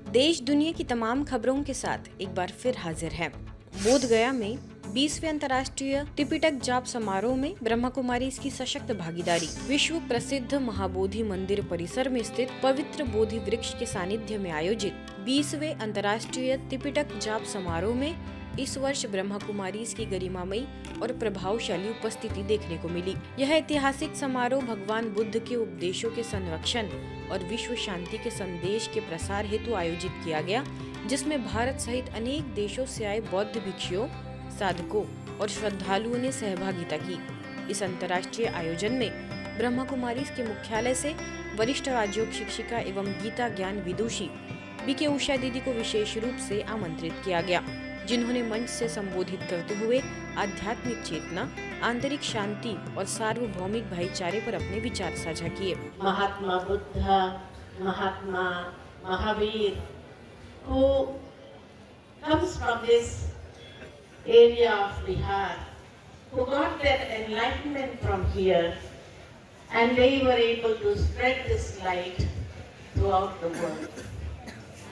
देश दुनिया की तमाम खबरों के साथ एक बार फिर हाजिर है। बोधगया में 20वें अंतर्राष्ट्रीय त्रिपिटक जाप समारोह में ब्रह्मा कुमारी की सशक्त भागीदारी। विश्व प्रसिद्ध महाबोधि मंदिर परिसर में स्थित पवित्र बोधि वृक्ष के सानिध्य में आयोजित 20वें अंतर्राष्ट्रीय त्रिपिटक जाप समारोह में इस वर्ष ब्रह्मा कुमारी की गरिमामयी और प्रभावशाली उपस्थिति देखने को मिली। यह ऐतिहासिक समारोह भगवान बुद्ध के उपदेशों के संरक्षण और विश्व शांति के संदेश के प्रसार हेतु आयोजित किया गया, जिसमें भारत सहित अनेक देशों से आए बौद्ध भिक्षुओं, साधकों और श्रद्धालुओं ने सहभागिता की। इस अंतर्राष्ट्रीय आयोजन में ब्रह्मा कुमारी के मुख्यालय से वरिष्ठ राजयोग शिक्षिका एवं गीता ज्ञान विदुषी बीके उषा दीदी को विशेष रूप से आमंत्रित किया गया, जिन्होंने मंच से संबोधित करते हुए आध्यात्मिक चेतना, आंतरिक शांति और सार्वभौमिक भाईचारे पर अपने विचार साझा किए। महात्मा बुद्ध, महात्मा Mahavir, who comes from this area of Bihar, who got their enlightenment from here, and they were able to spread this light throughout the world.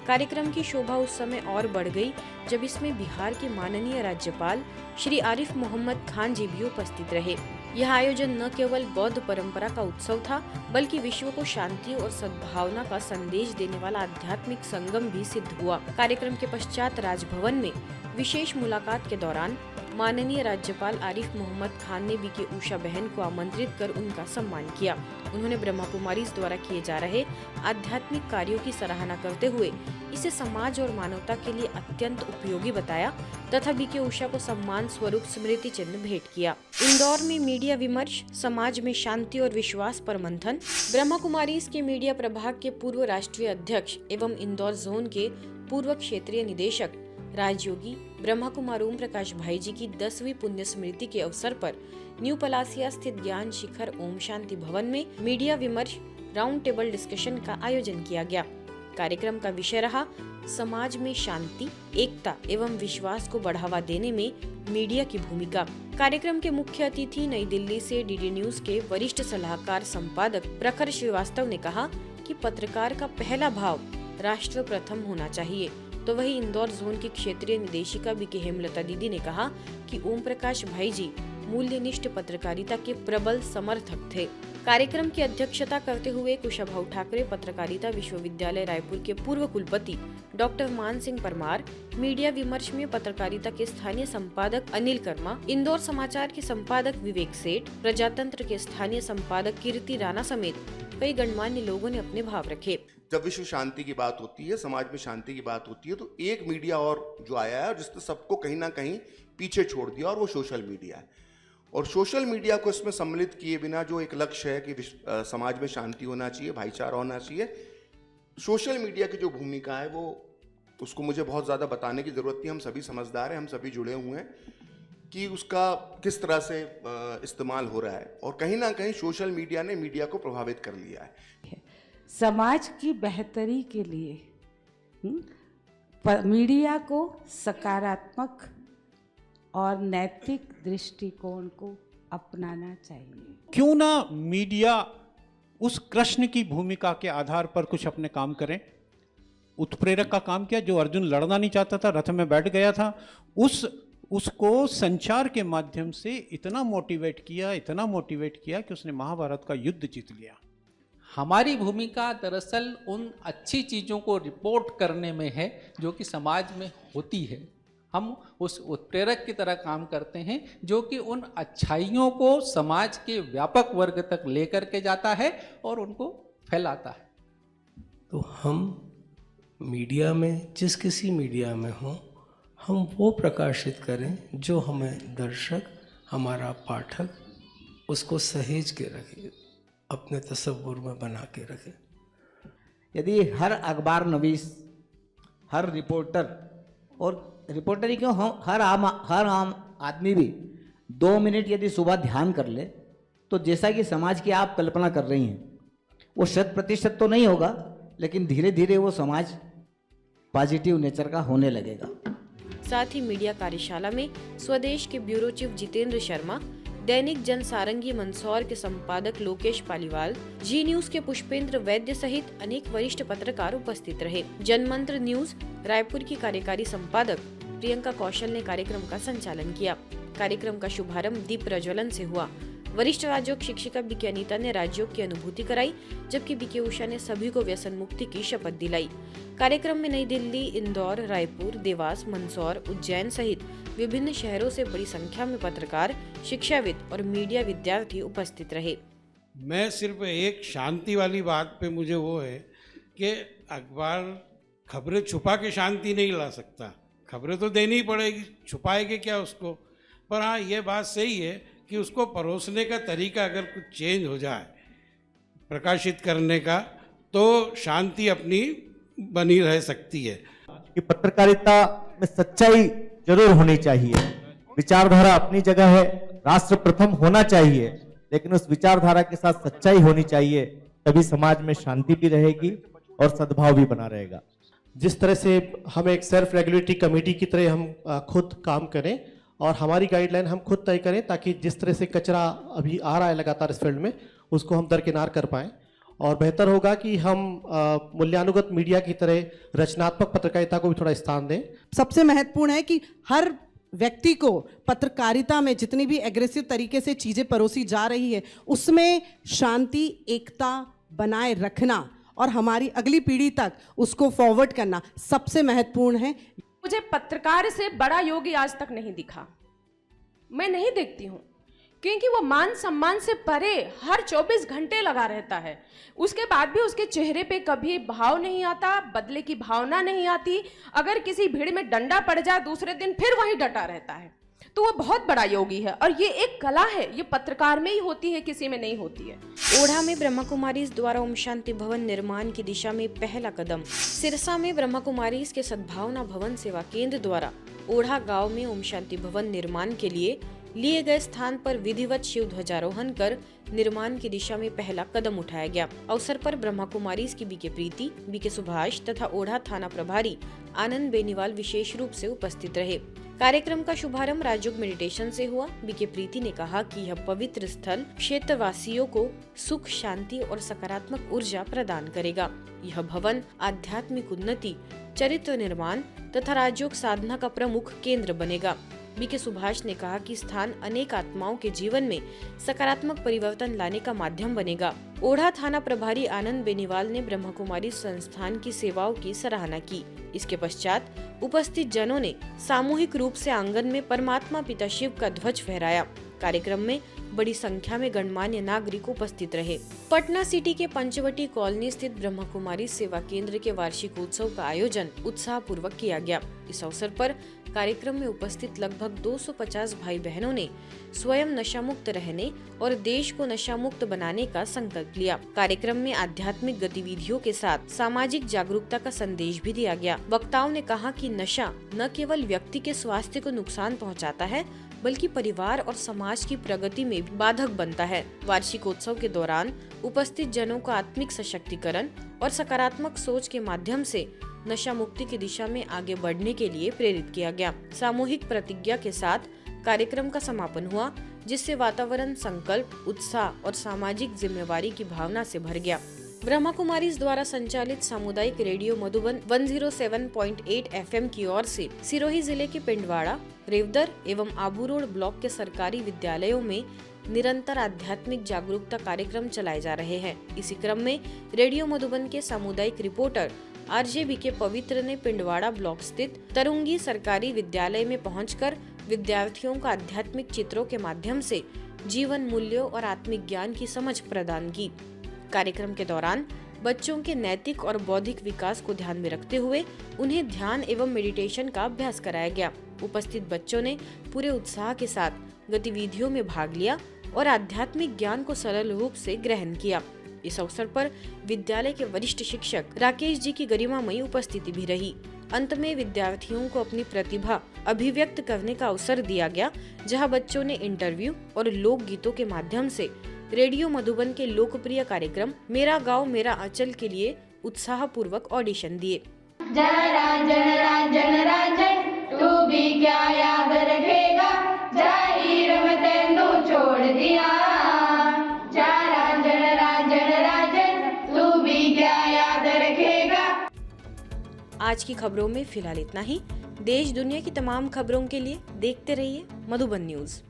कार्यक्रम की शोभा उस समय और बढ़ गई जब इसमें बिहार के माननीय राज्यपाल श्री आरिफ मोहम्मद खान जी भी उपस्थित रहे। यह आयोजन न केवल बौद्ध परंपरा का उत्सव था, बल्कि विश्व को शांति और सद्भावना का संदेश देने वाला आध्यात्मिक संगम भी सिद्ध हुआ। कार्यक्रम के पश्चात राजभवन में विशेष मुलाकात के दौरान माननीय राज्यपाल आरिफ मोहम्मद खान ने बीके उषा बहन को आमंत्रित कर उनका सम्मान किया। उन्होंने ब्रह्मा कुमारी द्वारा किए जा रहे आध्यात्मिक कार्यों की सराहना करते हुए इसे समाज और मानवता के लिए अत्यंत उपयोगी बताया तथा बीके उषा को सम्मान स्वरूप स्मृति चिन्ह भेंट किया। इंदौर में मीडिया विमर्श, समाज में शांति और विश्वास पर मंथन। ब्रह्मा कुमारी के मीडिया प्रभाग के पूर्व राष्ट्रीय अध्यक्ष एवं इंदौर जोन के पूर्व क्षेत्रीय निदेशक राजयोगी ब्रह्मा कुमार ओम प्रकाश भाई जी की 10वीं पुण्य स्मृति के अवसर पर न्यू पलासिया स्थित ज्ञान शिखर ओम शांति भवन में मीडिया विमर्श राउंड टेबल डिस्कशन का आयोजन किया गया। कार्यक्रम का विषय रहा समाज में शांति, एकता एवं विश्वास को बढ़ावा देने में मीडिया की भूमिका। कार्यक्रम के मुख्य अतिथि नई दिल्ली से डीडी न्यूज के वरिष्ठ सलाहकार संपादक प्रखर श्रीवास्तव ने कहा कि पत्रकार का पहला भाव राष्ट्र प्रथम होना चाहिए। तो वही इंदौर जोन की क्षेत्रीय निदेशिका बीके हेमलता दीदी ने कहा कि ओम प्रकाश भाई जी मूल्यनिष्ठ पत्रकारिता के प्रबल समर्थक थे। कार्यक्रम की अध्यक्षता करते हुए कुशाभाऊ ठाकरे पत्रकारिता विश्वविद्यालय रायपुर के पूर्व कुलपति डॉक्टर मान सिंह परमार, मीडिया विमर्श में पत्रकारिता के स्थानीय संपादक अनिल कर्मा, इंदौर समाचार के संपादक विवेक सेठ, प्रजातंत्र के स्थानीय संपादक कीर्ति राणा समेत कई गणमान्य लोगों ने अपने भाव रखे। जब विश्व शांति की बात होती है, समाज में शांति की बात होती है, तो एक मीडिया और जो आया है जिसने सबको कहीं ना कहीं पीछे छोड़ दिया, और वो सोशल मीडिया है। और सोशल मीडिया को इसमें सम्मिलित किए बिना जो एक लक्ष्य है कि समाज में शांति होना चाहिए, भाईचारा होना चाहिए, सोशल मीडिया की जो भूमिका है वो उसको मुझे बहुत ज़्यादा बताने की ज़रूरत नहीं। हम सभी समझदार हैं, हम सभी जुड़े हुए हैं कि उसका किस तरह से इस्तेमाल हो रहा है, और कहीं ना कहीं सोशल मीडिया ने मीडिया को प्रभावित कर लिया है। समाज की बेहतरी के लिए मीडिया को सकारात्मक और नैतिक दृष्टिकोण को अपनाना चाहिए। क्यों ना मीडिया उस कृष्ण की भूमिका के आधार पर कुछ अपने काम करें। उत्प्रेरक का काम किया, जो अर्जुन लड़ना नहीं चाहता था, रथ में बैठ गया था, उसको संचार के माध्यम से इतना मोटिवेट किया कि उसने महाभारत का युद्ध जीत लिया। हमारी भूमिका दरअसल उन अच्छी चीज़ों को रिपोर्ट करने में है जो कि समाज में होती है। हम उस उत्प्रेरक की तरह काम करते हैं जो कि उन अच्छाइयों को समाज के व्यापक वर्ग तक लेकर के जाता है और उनको फैलाता है। तो हम मीडिया में, जिस किसी मीडिया में हो, हम वो प्रकाशित करें जो हमें दर्शक, हमारा पाठक उसको सहेज के रखे, अपने तसव्वुर में बना के रखे। यदि हर अखबार नवीस, हर रिपोर्टर, और रिपोर्टर ही क्यों, हर आम आदमी भी 2 मिनट यदि सुबह ध्यान कर ले, तो जैसा कि समाज की आप कल्पना कर रही हैं, वो 100% तो नहीं होगा, लेकिन धीरे धीरे वो समाज पॉजिटिव नेचर का होने लगेगा। साथ ही मीडिया कार्यशाला में स्वदेश के ब्यूरो चीफ जितेंद्र शर्मा, दैनिक जनसारंगी मंदसौर के संपादक लोकेश पालीवाल, जी न्यूज के पुष्पेंद्र वैद्य सहित अनेक वरिष्ठ पत्रकार उपस्थित रहे। जनमंत्र न्यूज रायपुर की कार्यकारी संपादक प्रियंका कौशल ने कार्यक्रम का संचालन किया। कार्यक्रम का शुभारंभ दीप प्रज्वलन से हुआ। वरिष्ठ राजयोग शिक्षिका बीके अनीता ने राजयोग की अनुभूति कराई, जबकि बीके उषा ने सभी को व्यसन मुक्ति की शपथ दिलाई। कार्यक्रम में नई दिल्ली, इंदौर, रायपुर, देवास, मंदसौर, उज्जैन सहित विभिन्न शहरों से बड़ी संख्या में पत्रकार, शिक्षाविद और मीडिया विद्यार्थी उपस्थित रहे। मैं सिर्फ एक शांति वाली बात पे मुझे वो है कि अखबार खबरें छुपा के शांति नहीं ला सकता, खबरें तो देनी ही पड़ेगी, छुपाएंगे क्या उसको। पर हाँ, ये बात सही है कि उसको परोसने का तरीका अगर कुछ चेंज हो जाए, प्रकाशित करने का, तो शांति अपनी बनी रह सकती है। कि पत्रकारिता में सच्चाई जरूर होनी चाहिए, विचारधारा अपनी जगह है, राष्ट्र प्रथम होना चाहिए, लेकिन उस विचारधारा के साथ सच्चाई होनी चाहिए, तभी समाज में शांति भी रहेगी और सद्भाव भी बना रहेगा। जिस तरह से हम एक सेल्फ रेगुलेटरी कमेटी की तरह हम खुद काम करें और हमारी गाइडलाइन हम खुद तय करें, ताकि जिस तरह से कचरा अभी आ रहा है लगातार इस फील्ड में, उसको हम दरकिनार कर पाएं। और बेहतर होगा कि हम मूल्यानुगत मीडिया की तरह रचनात्मक पत्रकारिता को भी थोड़ा स्थान दें। सबसे महत्वपूर्ण है कि हर व्यक्ति को पत्रकारिता में जितनी भी एग्रेसिव तरीके से चीज़ें परोसी जा रही है, उसमें शांति, एकता बनाए रखना और हमारी अगली पीढ़ी तक उसको फॉरवर्ड करना सबसे महत्वपूर्ण है। मुझे पत्रकार से बड़ा योगी आज तक नहीं दिखा, मैं नहीं देखती हूँ, क्योंकि वो मान सम्मान से परे हर 24 घंटे लगा रहता है। उसके बाद भी उसके चेहरे पे कभी भाव नहीं आता, बदले की भावना नहीं आती। अगर किसी भीड़ में डंडा पड़ जाए, दूसरे दिन फिर वहीं डटा रहता है। तो वो बहुत बड़ा योगी है और ये एक कला है, ये पत्रकार में ही होती है, किसी में नहीं होती है। ओढ़ा में ब्रह्मा कुमारीज द्वारा ओम शांति भवन निर्माण की दिशा में पहला कदम। सिरसा में ब्रह्मा कुमारीज के सद्भावना भवन सेवा केंद्र द्वारा ओढ़ा गांव में ओम शांति भवन निर्माण के लिए गए स्थान पर विधिवत शिव ध्वजारोहण कर निर्माण की दिशा में पहला कदम उठाया गया। अवसर पर ब्रह्मा कुमारीज की बीके प्रीति, बीके सुभाष तथा ओढ़ा थाना प्रभारी आनंद बेनीवाल विशेष रूप से उपस्थित रहे। कार्यक्रम का शुभारंभ राजयोग मेडिटेशन से हुआ। बीके प्रीति ने कहा कि यह पवित्र स्थल क्षेत्रवासियों को सुख, शांति और सकारात्मक ऊर्जा प्रदान करेगा। यह भवन आध्यात्मिक उन्नति, चरित्र निर्माण तथा राजयोग साधना का प्रमुख केंद्र बनेगा। बीके सुभाष ने कहा कि स्थान अनेक आत्माओं के जीवन में सकारात्मक परिवर्तन लाने का माध्यम बनेगा। ओढ़ा थाना प्रभारी आनंद बेनीवाल ने ब्रह्मा कुमारी संस्थान की सेवाओं की सराहना की। इसके पश्चात उपस्थित जनों ने सामूहिक रूप से आंगन में परमात्मा पिता शिव का ध्वज फहराया। कार्यक्रम में बड़ी संख्या में गणमान्य नागरिक उपस्थित रहे। पटना सिटी के पंचवटी कॉलोनी स्थित ब्रह्मा कुमारी सेवा केंद्र के वार्षिक उत्सव का आयोजन उत्साह पूर्वक किया गया। इस अवसर पर कार्यक्रम में उपस्थित लगभग 250 भाई बहनों ने स्वयं नशा मुक्त रहने और देश को नशा मुक्त बनाने का संकल्प लिया। कार्यक्रम में आध्यात्मिक गतिविधियों के साथ सामाजिक जागरूकता का संदेश भी दिया गया। वक्ताओं ने कहा कि नशा न केवल व्यक्ति के स्वास्थ्य को नुकसान पहुंचाता है, बल्कि परिवार और समाज की प्रगति में भी बाधक बनता है। वार्षिकोत्सव के दौरान उपस्थित जनों को आत्मिक सशक्तिकरण और सकारात्मक सोच के माध्यम से नशा मुक्ति की दिशा में आगे बढ़ने के लिए प्रेरित किया गया। सामूहिक प्रतिज्ञा के साथ कार्यक्रम का समापन हुआ, जिससे वातावरण संकल्प, उत्साह और सामाजिक जिम्मेवारी की भावना से भर गया। ब्रह्मा कुमारीज द्वारा संचालित सामुदायिक रेडियो मधुबन 107.8 FM की ओर से सिरोही जिले के पिंडवाड़ा, रेवदर एवं आबू रोड ब्लॉक के सरकारी विद्यालयों में निरंतर आध्यात्मिक जागरूकता कार्यक्रम चलाए जा रहे हैं। इसी क्रम में रेडियो मधुबन के सामुदायिक रिपोर्टर RJ बीके पवित्र ने पिंडवाड़ा ब्लॉक स्थित तरंगी सरकारी विद्यालय में पहुंचकर विद्यार्थियों को आध्यात्मिक चित्रों के माध्यम से जीवन मूल्यों और आत्मिक ज्ञान की समझ प्रदान की। कार्यक्रम के दौरान बच्चों के नैतिक और बौद्धिक विकास को ध्यान में रखते हुए उन्हें ध्यान एवं मेडिटेशन का अभ्यास कराया गया। उपस्थित बच्चों ने पूरे उत्साह के साथ गतिविधियों में भाग लिया और आध्यात्मिक ज्ञान को सरल रूप से ग्रहण किया। इस अवसर पर विद्यालय के वरिष्ठ शिक्षक राकेश जी की गरिमामयी उपस्थिति भी रही। अंत में विद्यार्थियों को अपनी प्रतिभा अभिव्यक्त करने का अवसर दिया गया, जहां बच्चों ने इंटरव्यू और लोक गीतों के माध्यम से रेडियो मधुबन के लोकप्रिय कार्यक्रम मेरा गांव मेरा आंचल के लिए उत्साह पूर्वक ऑडिशन दिए। जनराजन राजन राजन तू भी क्या याद रखेगा, जाहिर मत छोड़ दिया। जा रांझण रांझण रांझण तू भी क्या याद रखेगा। आज की खबरों में फिलहाल इतना ही। देश दुनिया की तमाम खबरों के लिए देखते रहिए मधुबन न्यूज़।